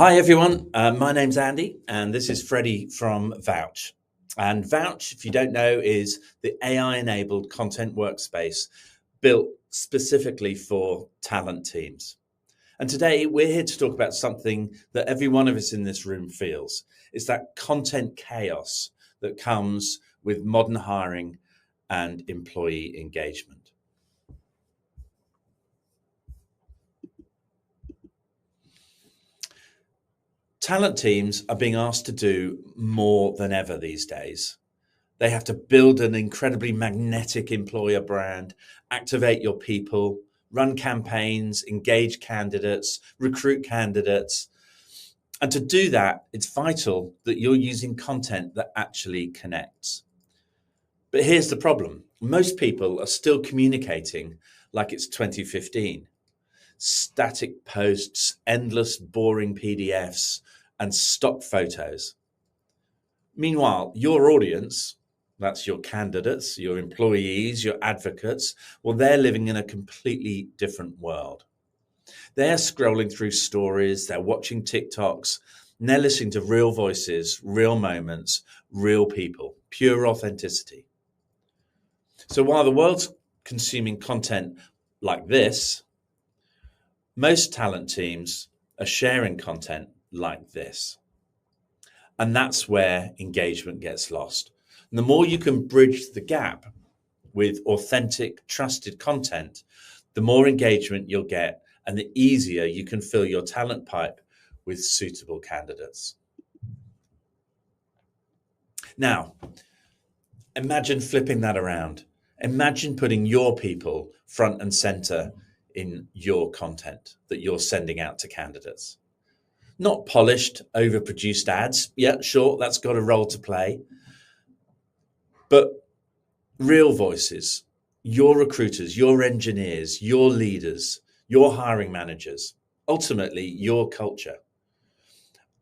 Hi everyone, my name's Andy and this is Freddie from Vouch. And Vouch, if you don't know, is the AI-enabled content workspace built specifically for talent teams. And today we're here to talk about something that every one of us in this room feels. It's that content chaos that comes with modern hiring and employee engagement. Talent teams are being asked to do more than ever these days. They have to build an incredibly magnetic employer brand, activate your people, run campaigns, engage candidates, recruit candidates. And to do that, it's vital that you're using content that actually connects. But here's the problem. Most people are still communicating like it's 2015. Static posts, endless boring PDFs, and stock photos. Meanwhile, your audience, that's your candidates, your employees, your advocates, well, they're living in a completely different world. They're scrolling through stories, they're watching TikToks, and they're listening to real voices, real moments, real people, pure authenticity. So while the world's consuming content like this, most talent teams are sharing content like this. And that's where engagement gets lost. And the more you can bridge the gap with authentic, trusted content, the more engagement you'll get and the easier you can fill your talent pipe with suitable candidates. Now, imagine flipping that around. Imagine putting your people front and center in your content that you're sending out to candidates. Not polished, overproduced ads. Yeah, sure, that's got a role to play. But real voices, your recruiters, your engineers, your leaders, your hiring managers, ultimately your culture.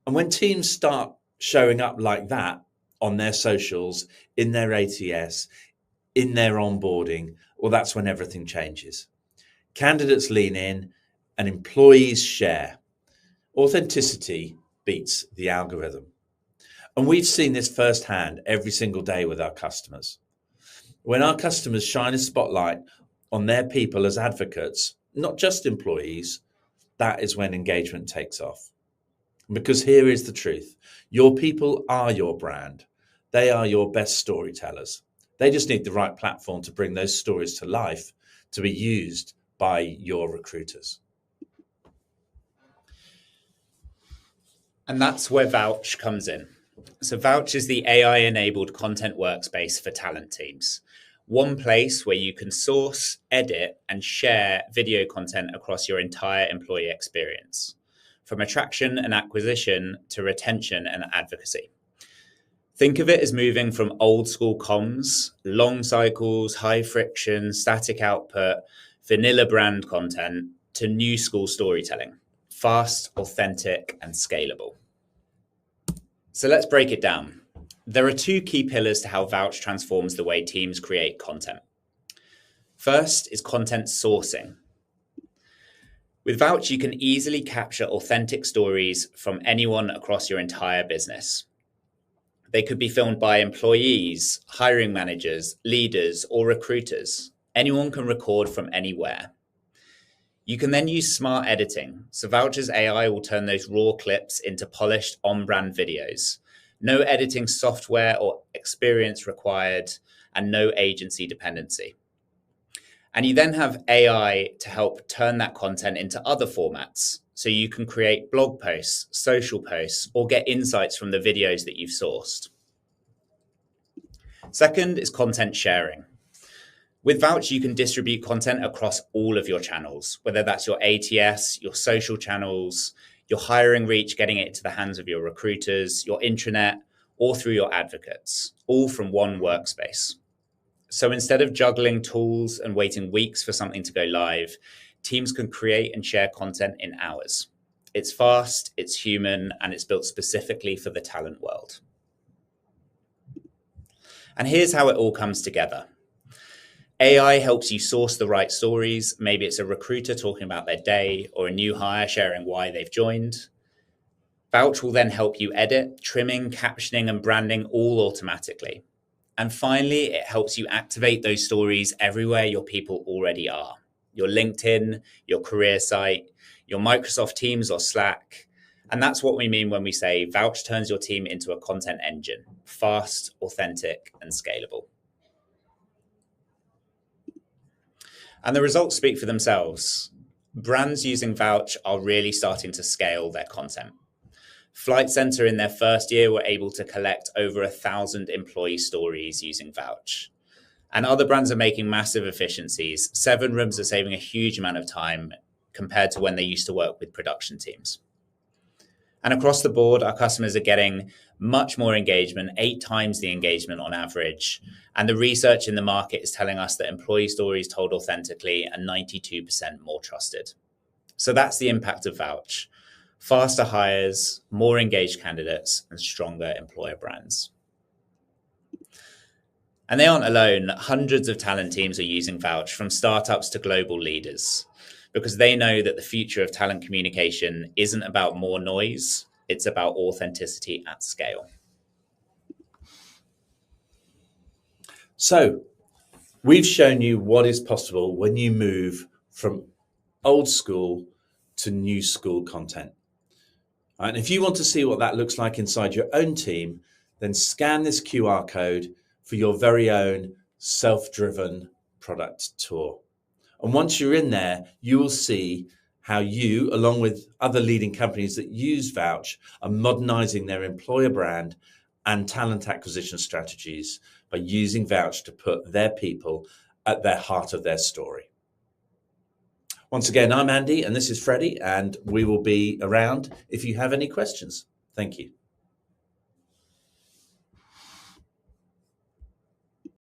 And when teams start showing up like that on their socials, in their ATS, in their onboarding, well, that's when everything changes. Candidates lean in and employees share. Authenticity beats the algorithm. And we've seen this firsthand every single day with our customers. When our customers shine a spotlight on their people as advocates, not just employees, that is when engagement takes off. Because here is the truth. Your people are your brand. They are your best storytellers. They just need the right platform to bring those stories to life, to be used by your recruiters. And that's where Vouch comes in. So Vouch is the AI-enabled content workspace for talent teams. One place where you can source, edit, and share video content across your entire employee experience, from attraction and acquisition to retention and advocacy. Think of it as moving from old school comms, long cycles, high friction, static output, vanilla brand content, to new school storytelling. Fast, authentic, and scalable. So let's break it down. There are two key pillars to how Vouch transforms the way teams create content. First is content sourcing. With Vouch, you can easily capture authentic stories from anyone across your entire business. They could be filmed by employees, hiring managers, leaders, or recruiters. Anyone can record from anywhere. You can then use smart editing. So Vouch's AI will turn those raw clips into polished on-brand videos. No editing software or experience required, and no agency dependency. And you then have AI to help turn that content into other formats. So you can create blog posts, social posts, or get insights from the videos that you've sourced. Second is content sharing. With Vouch, you can distribute content across all of your channels, whether that's your ATS, your social channels, your hiring reach, getting it into the hands of your recruiters, your intranet, or through your advocates, all from one workspace. So instead of juggling tools and waiting weeks for something to go live, teams can create and share content in hours. It's fast, it's human, and it's built specifically for the talent world. And here's how it all comes together. AI helps you source the right stories. Maybe it's a recruiter talking about their day or a new hire sharing why they've joined. Vouch will then help you edit, trimming, captioning, and branding all automatically. And finally, it helps you activate those stories everywhere your people already are. Your LinkedIn, your career site, your Microsoft Teams or Slack. And that's what we mean when we say Vouch turns your team into a content engine, fast, authentic, and scalable. And the results speak for themselves. Brands using Vouch are really starting to scale their content. Flight Centre in their first year were able to collect over 1,000 employee stories using Vouch. And other brands are making massive efficiencies. 7 Rooms are saving a huge amount of time compared to when they used to work with production teams. And across the board, our customers are getting much more engagement, 8 times the engagement on average. And the research in the market is telling us that employee stories told authentically are 92% more trusted. So that's the impact of Vouch. Faster hires, more engaged candidates, and stronger employer brands. And they aren't alone. Hundreds of talent teams are using Vouch, from startups to global leaders, because they know that the future of talent communication isn't about more noise, it's about authenticity at scale. So we've shown you what is possible when you move from old school to new school content. And if you want to see what that looks like inside your own team, then scan this QR code for your very own self-driven product tour. And once you're in there, you will see how you, along with other leading companies that use Vouch, are modernizing their employer brand and talent acquisition strategies by using Vouch to put their people at the heart of their story. Once again, I'm Andy, and this is Freddie, and we will be around if you have any questions. Thank you.